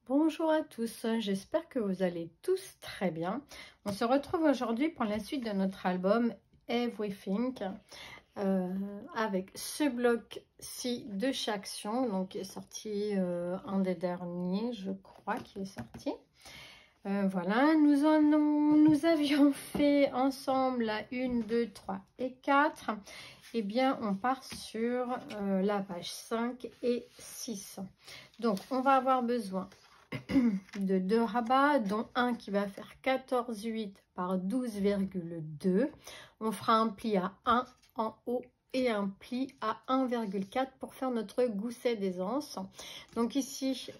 Bonjour à tous, j'espère que vous allez tous très bien. On se retrouve aujourd'hui pour la suite de notre album Everything avec ce bloc-ci de Chaction, donc qui est sorti un des derniers, je crois qu'il est sorti. Voilà, nous avions fait ensemble la 1, 2, 3 et 4. Eh bien, on part sur la page 5 et 6. Donc, on va avoir besoin de 2 rabats, dont un qui va faire 14,8 par 12,2. On fera un pli à 1 en haut et un pli à 1,4 pour faire notre gousset d'aisance. Donc ici,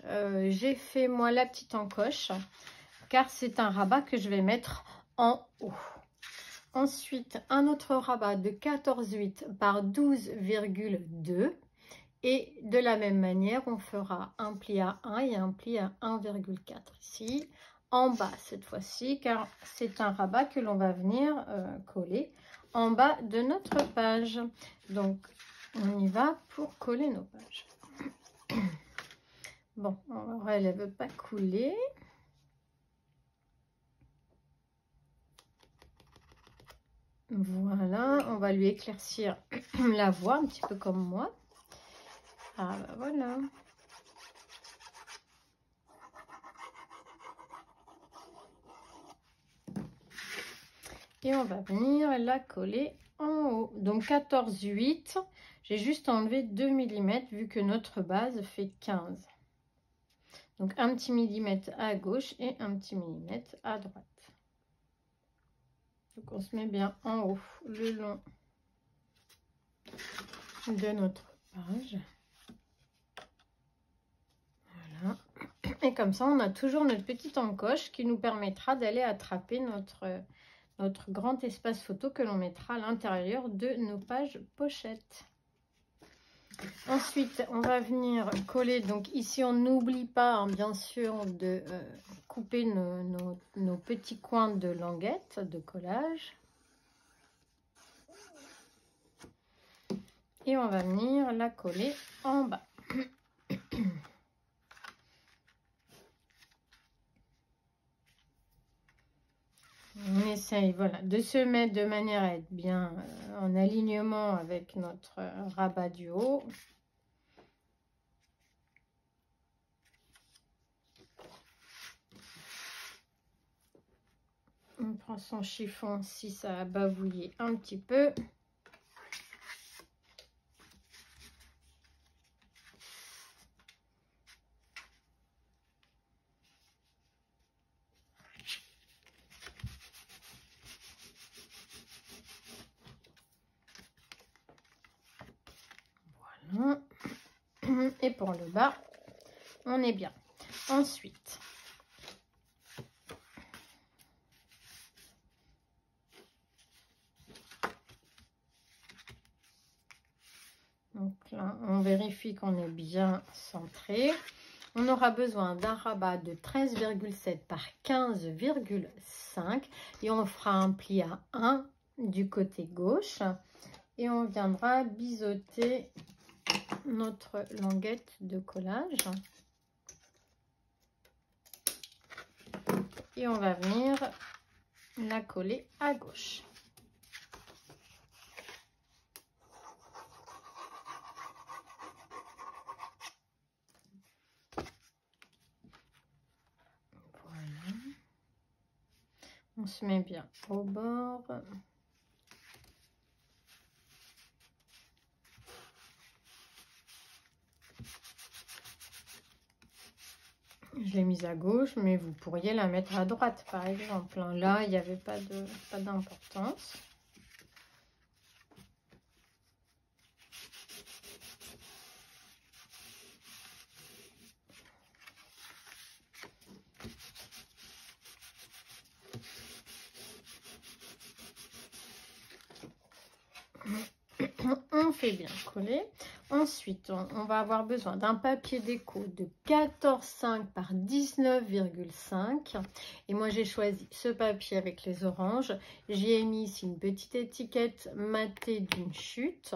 j'ai fait moi la petite encoche, car c'est un rabat que je vais mettre en haut. Ensuite, un autre rabat de 14,8 par 12,2. Et de la même manière, on fera un pli à 1 et un pli à 1,4 ici, en bas cette fois-ci, car c'est un rabat que l'on va venir coller en bas de notre page. Donc, on y va pour coller nos pages. Bon, alors elle ne veut pas couler. Voilà, on va lui éclaircir la voix un petit peu comme moi. Ah bah voilà. Et on va venir la coller en haut. Donc 14,8, j'ai juste enlevé 2 mm vu que notre base fait 15. Donc un petit millimètre à gauche et un petit millimètre à droite. Donc on se met bien en haut le long de notre page. Voilà. Et comme ça, on a toujours notre petite encoche qui nous permettra d'aller attraper notre grand espace photo que l'on mettra à l'intérieur de nos pages pochettes. Ensuite, on va venir coller. Donc ici, on n'oublie pas, hein, bien sûr, de couper nos petits coins de languette de collage. Et on va venir la coller en bas. On essaye, voilà, de se mettre de manière à être bien en alignement avec notre rabat du haut. On prend son chiffon si ça a bavouillé un petit peu. Voilà. Et pour le bas, on est bien. Ensuite, donc là, on vérifie qu'on est bien centré. On aura besoin d'un rabat de 13,7 par 15,5 et on fera un pli à 1 du côté gauche et on viendra biseauter notre languette de collage et on va venir la coller à gauche. Voilà. On se met bien au bord. Je l'ai mise à gauche, mais vous pourriez la mettre à droite, par exemple. Là, il n'y avait pas d'importance. On fait bien coller. Ensuite, on va avoir besoin d'un papier déco de 14,5 par 19,5. Et moi, j'ai choisi ce papier avec les oranges. J'y ai mis ici une petite étiquette matée d'une chute.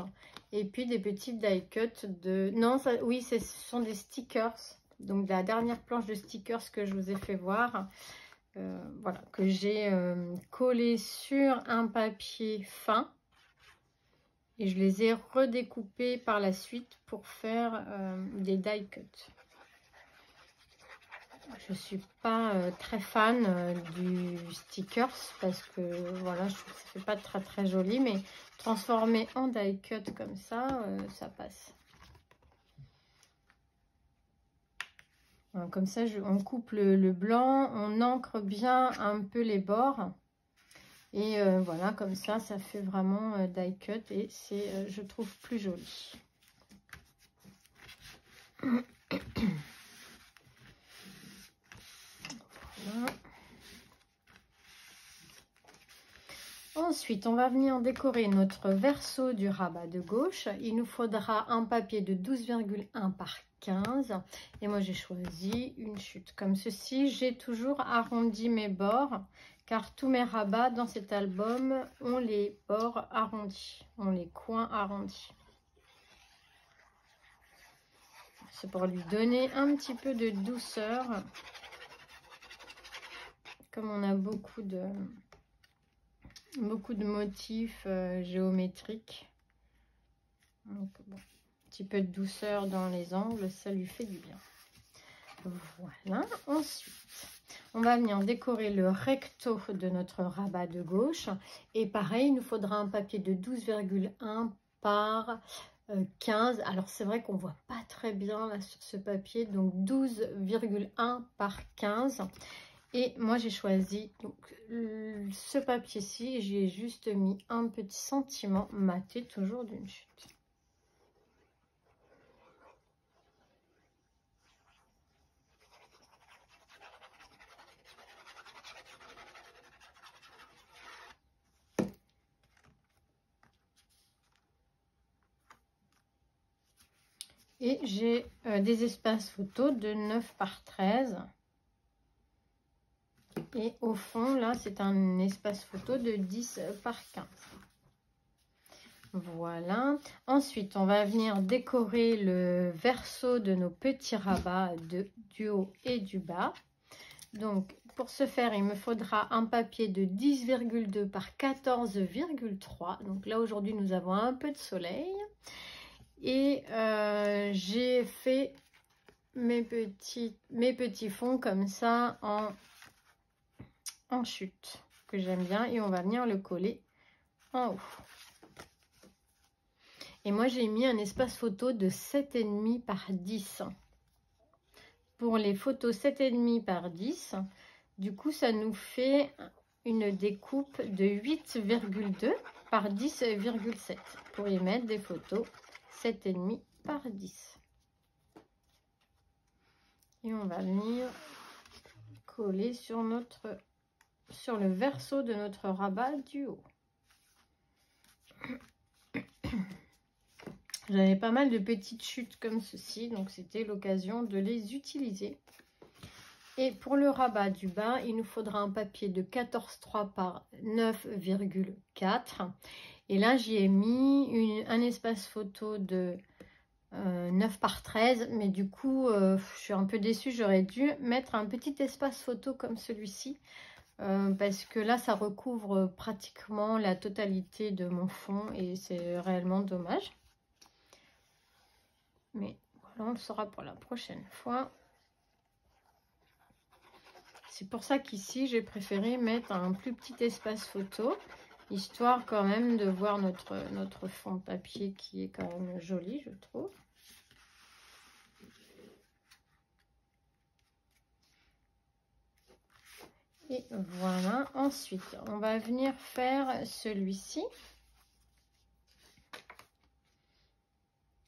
Et puis des petits die cut de... Non, ça, oui, ce sont des stickers. donc la dernière planche de stickers que je vous ai fait voir. Voilà, que j'ai collé sur un papier fin. Et je les ai redécoupés par la suite pour faire des die cuts. Je ne suis pas très fan du stickers parce que voilà, je trouve que ça fait pas très joli, mais transformer en die cut comme ça, ça passe. Alors, comme ça, on coupe le blanc, on encre bien un peu les bords. Et voilà, comme ça fait vraiment die cut et c'est, je trouve, plus joli. Voilà. Ensuite, on va venir décorer notre verso du rabat de gauche. Il nous faudra un papier de 12,1 par 15. Et moi, j'ai choisi une chute comme ceci. J'ai toujours arrondi mes bords, car tous mes rabats dans cet album ont les bords arrondis, ont les coins arrondis. C'est pour lui donner un petit peu de douceur. Comme on a beaucoup de motifs géométriques. Donc, bon, un petit peu de douceur dans les angles, ça lui fait du bien. Voilà. Ensuite, on va venir décorer le recto de notre rabat de gauche. Et pareil, il nous faudra un papier de 12,1 par 15. Alors, c'est vrai qu'on ne voit pas très bien là sur ce papier. Donc, 12,1 par 15. Et moi, j'ai choisi donc ce papier-ci. J'y ai juste mis un petit sentiment maté, toujours d'une chute. Et j'ai des espaces photos de 9 par 13. Et au fond, là, c'est un espace photo de 10 par 15. Voilà. Ensuite, on va venir décorer le verso de nos petits rabats du haut et du bas. Donc, pour ce faire, il me faudra un papier de 10,2 par 14,3. Donc là, aujourd'hui, nous avons un peu de soleil. Et j'ai fait mes petits fonds comme ça en chute, que j'aime bien. Et on va venir le coller en haut. Et moi, j'ai mis un espace photo de 7,5 par 10. Pour les photos 7,5 par 10, du coup, ça nous fait une découpe de 8,2 par 10,7 pour y mettre des photos 7,5 par 10. Et on va venir coller sur le verso de notre rabat du haut. J'avais pas mal de petites chutes comme ceci, donc c'était l'occasion de les utiliser. Et pour le rabat du bas, il nous faudra un papier de 14,3 par 9,4. Et là, j'y ai mis un espace photo de 9 par 13. Mais du coup, je suis un peu déçue. J'aurais dû mettre un petit espace photo comme celui-ci. Parce que là, ça recouvre pratiquement la totalité de mon fond. Et c'est réellement dommage. Mais voilà, on le saura pour la prochaine fois. C'est pour ça qu'ici, j'ai préféré mettre un plus petit espace photo, histoire quand même de voir notre fond de papier qui est quand même joli, je trouve. Et voilà, ensuite, on va venir faire celui-ci.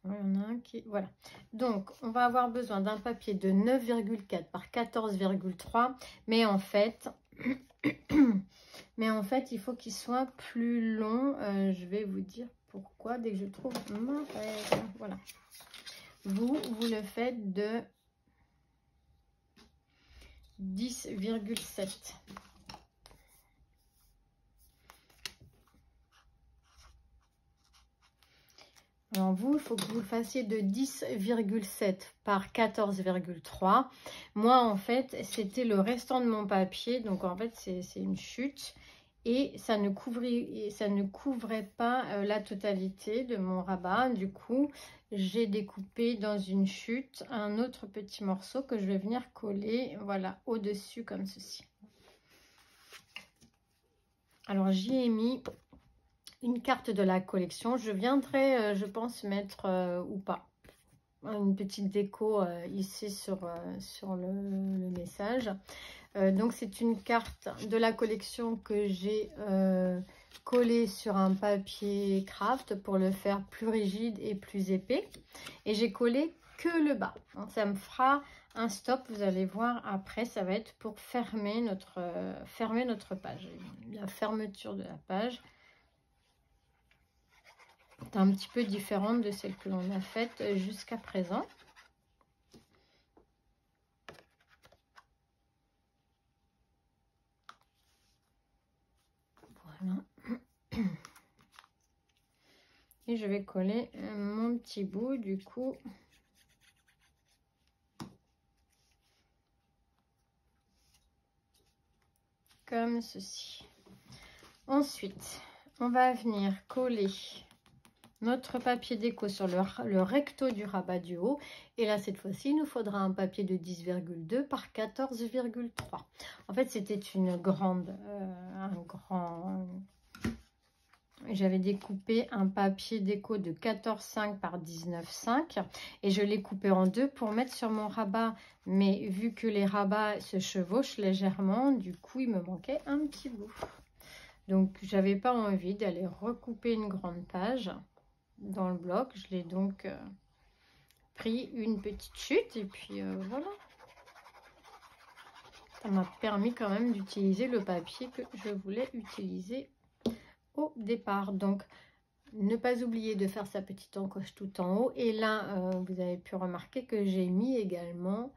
Il y en a un qui... Voilà. Donc, on va avoir besoin d'un papier de 9,4 par 14,3. Mais en fait, il faut qu'il soit plus long. Je vais vous dire pourquoi dès que je trouve ma règle. Voilà. Vous le faites de 10,7. Alors vous, il faut que vous le fassiez de 10,7 par 14,3. Moi, en fait, c'était le restant de mon papier. Donc, en fait, c'est une chute. Et ça ne couvrait pas la totalité de mon rabat. Du coup, j'ai découpé dans une chute un autre petit morceau que je vais venir coller, voilà, au-dessus comme ceci. Alors, j'y ai mis une carte de la collection. Je viendrai, je pense, mettre ou pas une petite déco ici sur le message. Donc, c'est une carte de la collection que j'ai collée sur un papier craft pour le faire plus rigide et plus épais. Et j'ai collé que le bas. Donc, ça me fera un stop. Vous allez voir après, ça va être pour fermer notre page. La fermeture de la page est un petit peu différente de celle que l'on a faite jusqu'à présent. Voilà. Et je vais coller mon petit bout du coup. Comme ceci. Ensuite, on va venir coller notre papier déco sur le recto du rabat du haut. Et là, cette fois-ci, il nous faudra un papier de 10,2 par 14,3. En fait, c'était un grand... J'avais découpé un papier déco de 14,5 par 19,5 et je l'ai coupé en deux pour mettre sur mon rabat. Mais vu que les rabats se chevauchent légèrement, du coup, il me manquait un petit bout. Donc, j'avais pas envie d'aller recouper une grande page dans le bloc. Je l'ai donc pris une petite chute et puis voilà. Ça m'a permis quand même d'utiliser le papier que je voulais utiliser au départ. Donc, ne pas oublier de faire sa petite encoche tout en haut. Et là, vous avez pu remarquer que j'ai mis également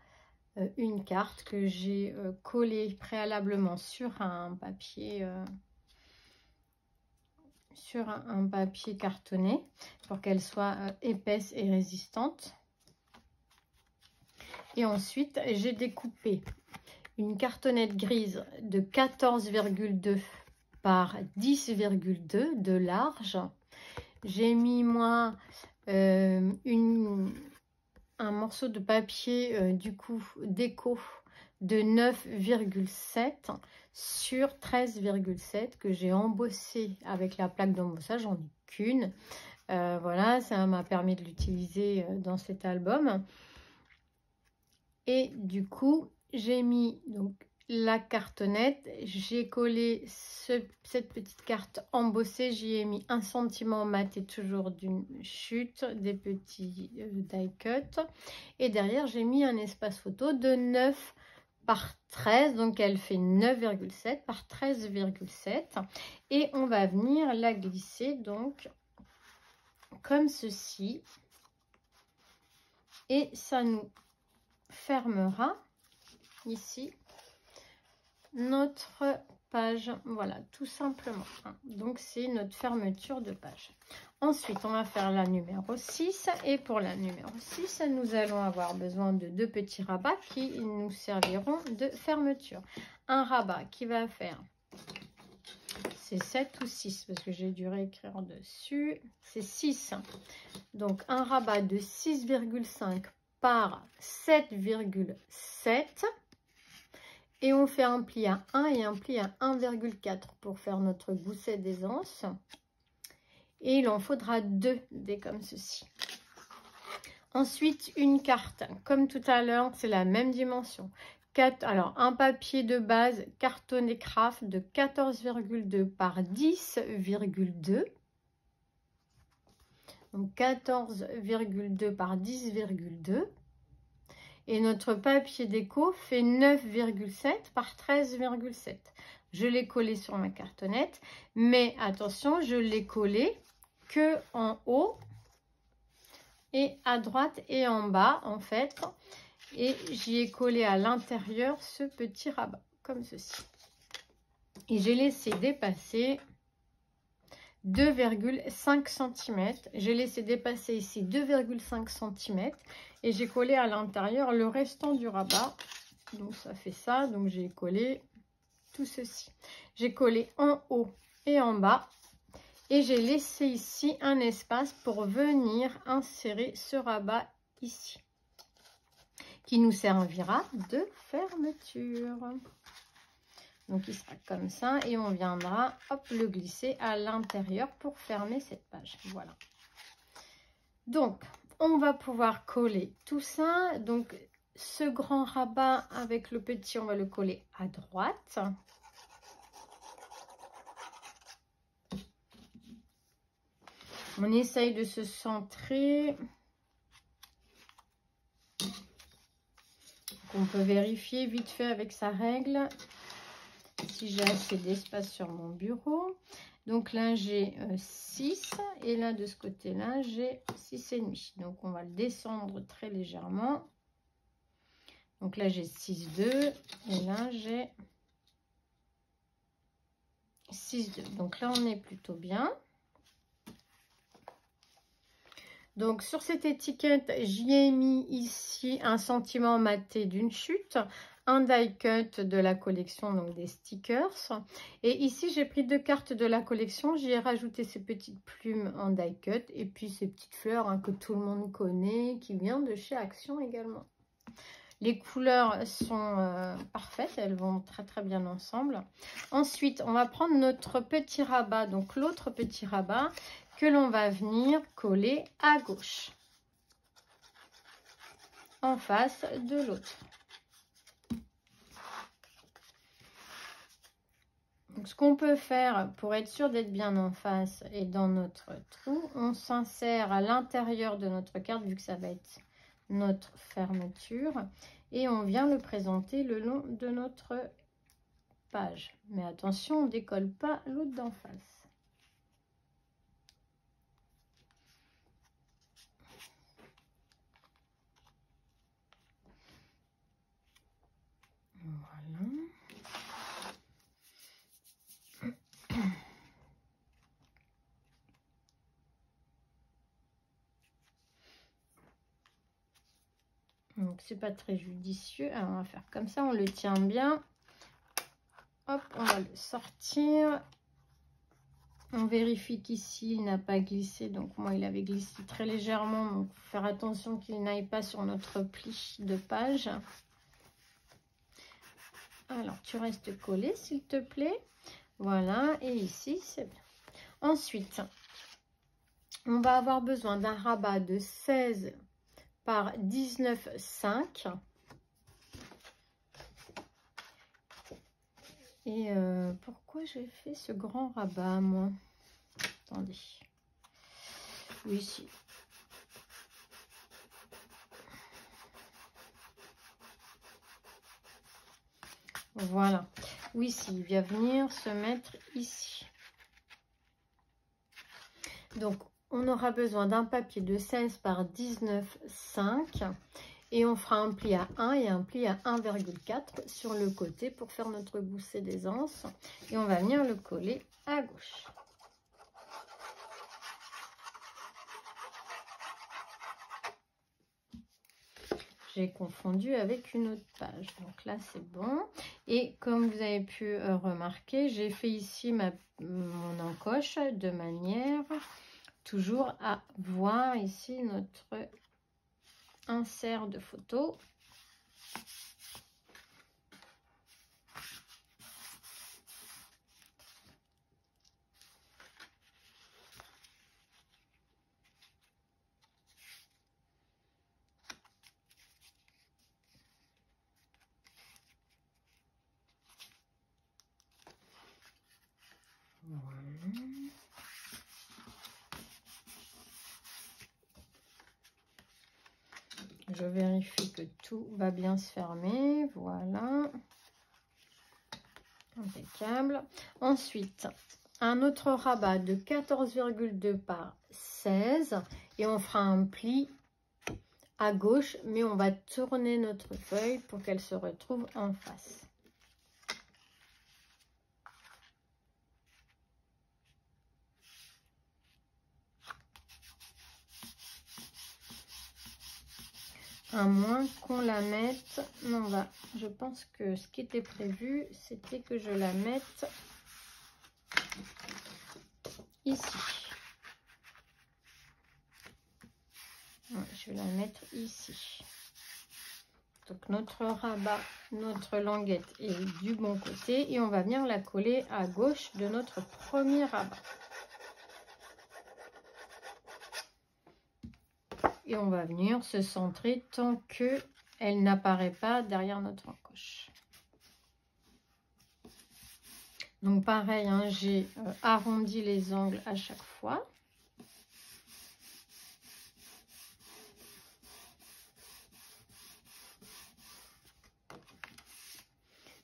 une carte que j'ai collée préalablement sur un papier... sur un papier cartonné pour qu'elle soit épaisse et résistante. Et ensuite, j'ai découpé une cartonnette grise de 14,2 par 10,2 de large. J'ai mis moi un morceau de papier du coup déco de 9,7 sur 13,7 que j'ai embossé avec la plaque d'embossage. J'en ai qu'une. Voilà, ça m'a permis de l'utiliser dans cet album. Et du coup, j'ai mis donc la cartonnette, j'ai collé cette petite carte embossée, j'y ai mis un sentiment mat et toujours d'une chute, des petits die cut. Et derrière, j'ai mis un espace photo de 9 par 13, donc elle fait 9,7 par 13,7. Et on va venir la glisser donc comme ceci. Et ça nous fermera ici notre page, voilà, tout simplement. Donc c'est notre fermeture de page. Ensuite, on va faire la numéro 6 et pour la numéro 6, nous allons avoir besoin de deux petits rabats qui nous serviront de fermeture. Un rabat qui va faire, c'est 7 ou 6 parce que j'ai dû réécrire dessus, c'est 6. Donc un rabat de 6,5 par 7,7 et on fait un pli à 1 et un pli à 1,4 pour faire notre gousset d'aisance. Et il en faudra 2 des comme ceci. Ensuite, une carte. Comme tout à l'heure, c'est la même dimension. Alors, un papier de base cartonné craft de 14,2 par 10,2. Donc, 14,2 par 10,2. Et notre papier déco fait 9,7 par 13,7. Je l'ai collé sur ma cartonnette, mais attention, je l'ai collé que en haut et à droite et en bas en fait. Et j'y ai collé à l'intérieur ce petit rabat, comme ceci. Et j'ai laissé dépasser 2,5 cm. J'ai laissé dépasser ici 2,5 cm et j'ai collé à l'intérieur le restant du rabat. Donc ça fait ça, donc j'ai collé tout ceci. J'ai collé en haut et en bas et j'ai laissé ici un espace pour venir insérer ce rabat ici, qui nous servira de fermeture. Donc il sera comme ça et on viendra hop le glisser à l'intérieur pour fermer cette page. Voilà. Donc on va pouvoir coller tout ça. Donc ce grand rabat avec le petit, on va le coller à droite. On essaye de se centrer. On peut vérifier vite fait avec sa règle si j'ai assez d'espace sur mon bureau. Donc là j'ai 6 et là de ce côté là j'ai 6,5. Donc on va le descendre très légèrement. Donc là j'ai 6,2 et là j'ai 6,2. Donc là on est plutôt bien. Donc sur cette étiquette, j'y ai mis ici un sentiment maté d'une chute, un die cut de la collection, donc des stickers. Et ici, j'ai pris 2 cartes de la collection, j'y ai rajouté ces petites plumes en die cut et puis ces petites fleurs hein, que tout le monde connaît, qui vient de chez Action également. Les couleurs sont parfaites, elles vont très très bien ensemble. Ensuite, on va prendre notre petit rabat, donc l'autre petit rabat, que l'on va venir coller à gauche, en face de l'autre. Donc, ce qu'on peut faire pour être sûr d'être bien en face et dans notre trou, on s'insère à l'intérieur de notre carte, vu que ça va être notre fermeture, et on vient le présenter le long de notre page. Mais attention, on ne décolle pas l'autre d'en face. Voilà. Donc c'est pas très judicieux. Alors, on va faire comme ça, on le tient bien. Hop, on va le sortir. On vérifie qu'ici il n'a pas glissé. Donc moi il avait glissé très légèrement. Donc faut faire attention qu'il n'aille pas sur notre pli de page. Alors tu restes collé s'il te plaît. Voilà, et ici c'est bien. Ensuite, on va avoir besoin d'un rabat de 16 par 19,5. Et pourquoi j'ai fait ce grand rabat, moi? Attendez. Oui, si. Voilà. Oui, si, il vient venir se mettre ici. Donc, on aura besoin d'un papier de 16 par 19,5 et on fera un pli à 1 et un pli à 1,4 sur le côté pour faire notre gousset d'aisance et on va venir le coller à gauche. J'ai confondu avec une autre page, donc là c'est bon. Et comme vous avez pu remarquer, j'ai fait ici mon encoche de manière toujours à voir ici notre insert de photo. Voilà. Je vérifie que tout va bien se fermer. Voilà. Impeccable. Ensuite, un autre rabat de 14,2 par 16 et on fera un pli à gauche, mais on va tourner notre feuille pour qu'elle se retrouve en face. à moins qu'on la mette, non, là, je pense que ce qui était prévu, c'était que je la mette ici. Ouais, je vais la mettre ici. Donc notre rabat, notre languette est du bon côté et on va venir la coller à gauche de notre premier rabat. Et on va venir se centrer tant que elle n'apparaît pas derrière notre encoche. Donc pareil, hein, j'ai arrondi les angles à chaque fois.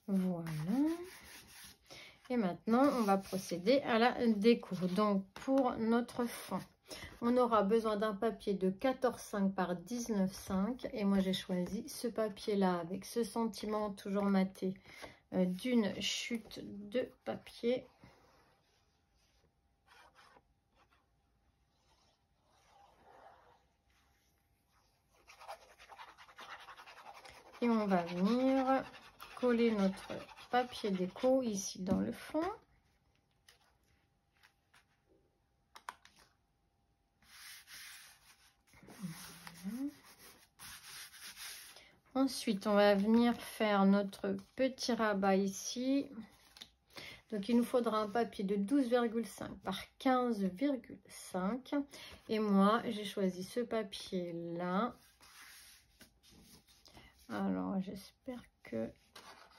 Voilà. Et maintenant, on va procéder à la déco. Donc, pour notre fond, on aura besoin d'un papier de 14,5 par 19,5. Et moi, j'ai choisi ce papier-là avec ce sentiment toujours maté d'une chute de papier. Et on va venir coller notre papier déco ici dans le fond. Ensuite, on va venir faire notre petit rabat ici. Donc, il nous faudra un papier de 12,5 par 15,5. Et moi, j'ai choisi ce papier-là. Alors, j'espère que...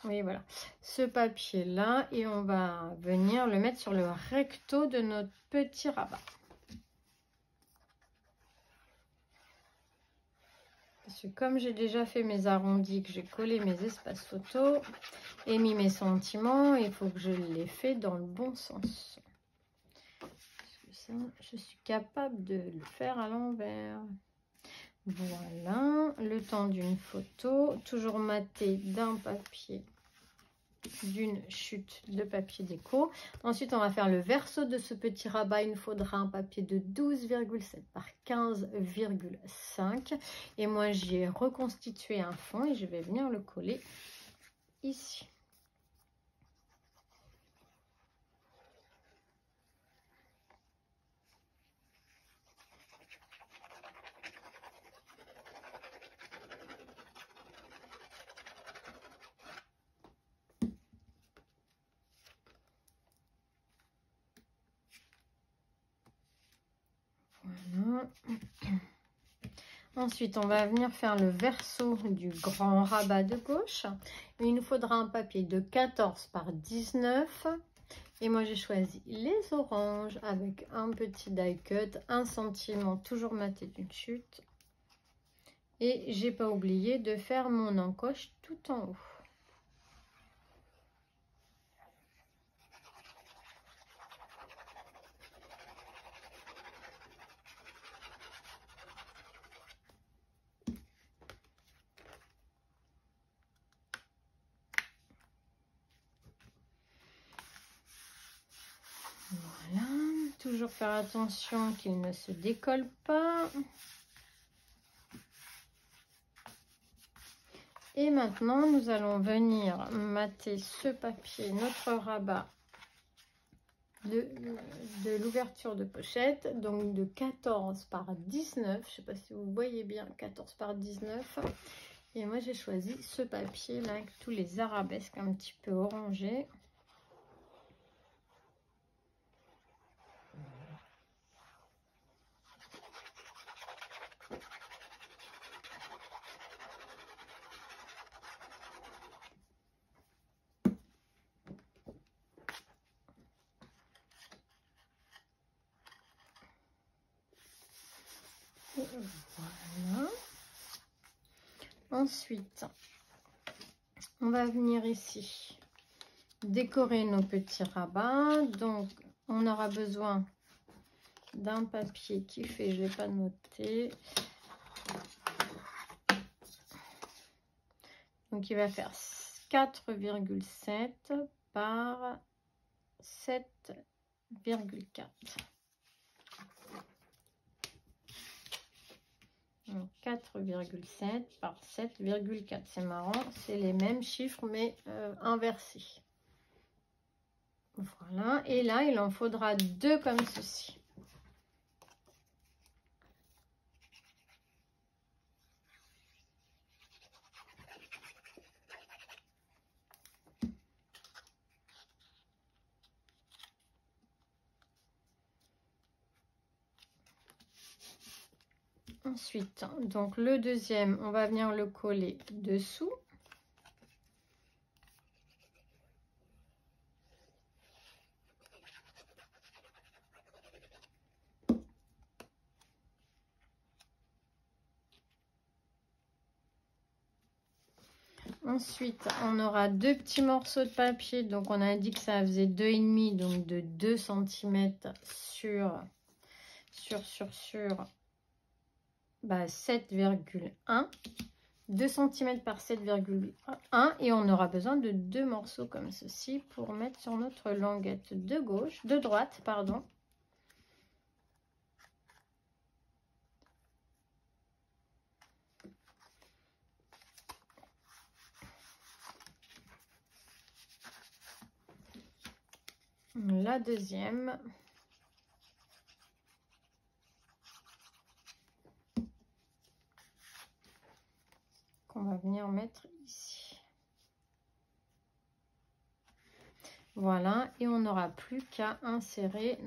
Oui, voilà. Ce papier-là. Et on va venir le mettre sur le recto de notre petit rabat. Parce que comme j'ai déjà fait mes arrondis, que j'ai collé mes espaces photos et mis mes sentiments, il faut que je les fasse dans le bon sens. Parce que ça, je suis capable de le faire à l'envers. Voilà, le temps d'une photo, toujours maté d'un papier, d'une chute de papier déco. Ensuite, on va faire le verso de ce petit rabat. Il nous faudra un papier de 12,7 par 15,5. Et moi, j'y ai reconstitué un fond et je vais venir le coller ici. Voilà. Ensuite, on va venir faire le verso du grand rabat de gauche. Il nous faudra un papier de 14 par 19. Et moi, j'ai choisi les oranges avec un petit die cut, un sentiment toujours maté d'une chute. Et j'ai pas oublié de faire mon encoche tout en haut. Voilà, toujours faire attention qu'il ne se décolle pas. Et maintenant, nous allons venir mater ce papier, notre rabat de l'ouverture de pochette, donc de 14 par 19. Je ne sais pas si vous voyez bien, 14 par 19. Et moi, j'ai choisi ce papier-là avec tous les arabesques un petit peu orangés. Voilà. Ensuite, on va venir ici décorer nos petits rabats. Donc, on aura besoin d'un papier qui fait, je ne l'ai pas noté. Donc, il va faire 4,7 par 7,4. 4,7 par 7,4. C'est marrant, c'est les mêmes chiffres mais inversés. Voilà, et là il en faudra 2 comme ceci. Ensuite, donc le deuxième, on va venir le coller dessous. Ensuite, on aura 2 petits morceaux de papier. Donc, on a dit que ça faisait 2,5, donc de 2 cm sur 7,1. 2 cm par 7,1. Et on aura besoin de 2 morceaux comme ceci pour mettre sur notre languette de droite, pardon. La deuxième. Qu'on va venir mettre ici. Voilà, et on n'aura plus qu'à insérer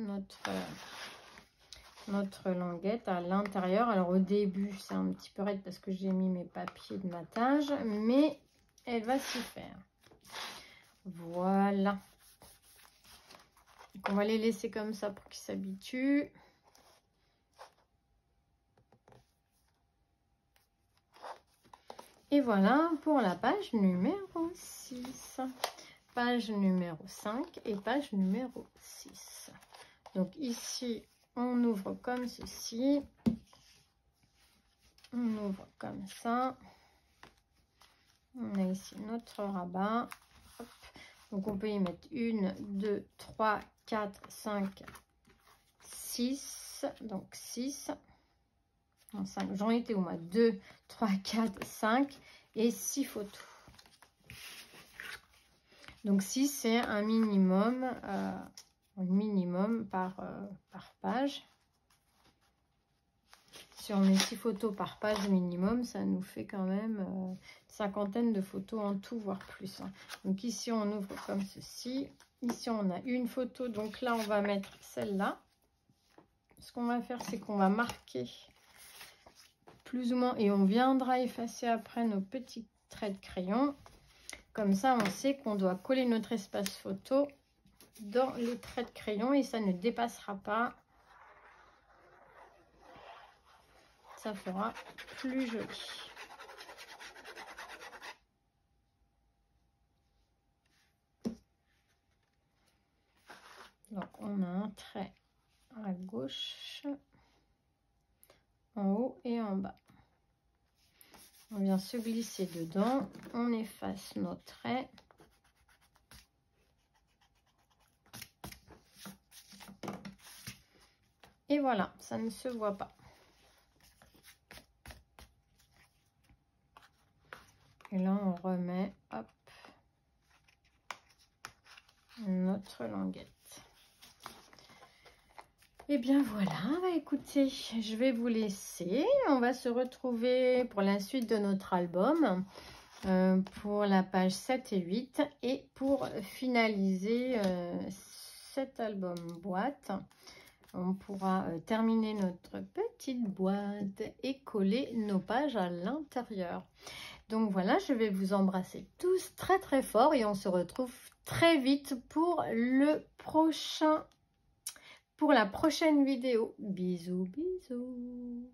notre languette à l'intérieur. Alors au début, c'est un petit peu raide parce que j'ai mis mes papiers de matage, mais elle va s'y faire. Voilà. Donc on va les laisser comme ça pour qu'ils s'habituent. Et voilà pour la page numéro 6. Page numéro 5 et page numéro 6. Donc ici, on ouvre comme ceci. On ouvre comme ça. On a ici notre rabat. Hop. Donc on peut y mettre 1, 2, 3, 4, 5, 6. Donc 6. Non, 5. J'en étais où moi? 2, 3, 4, 5 et 6 photos. Donc 6, c'est un minimum par page. Si on met 6 photos par page minimum, ça nous fait quand même une cinquantaine de photos en tout, voire plus. Donc ici, on ouvre comme ceci. Ici, on a une photo. Donc là, on va mettre celle-là. Ce qu'on va faire, c'est qu'on va marquer plus ou moins, et on viendra effacer après nos petits traits de crayon. Comme ça, on sait qu'on doit coller notre espace photo dans les traits de crayon et ça ne dépassera pas. Ça fera plus joli. Donc, on a un trait à gauche, en haut et en bas. On vient se glisser dedans, on efface nos traits. Et voilà, ça ne se voit pas. Et là, on remet, hop, notre languette. Et bien voilà, bah écoutez, je vais vous laisser. On va se retrouver pour la suite de notre album, pour la page 7 et 8. Et pour finaliser cet album boîte, on pourra terminer notre petite boîte et coller nos pages à l'intérieur. Donc voilà, je vais vous embrasser tous très très fort et on se retrouve très vite pour la prochaine vidéo. Bisous, bisous.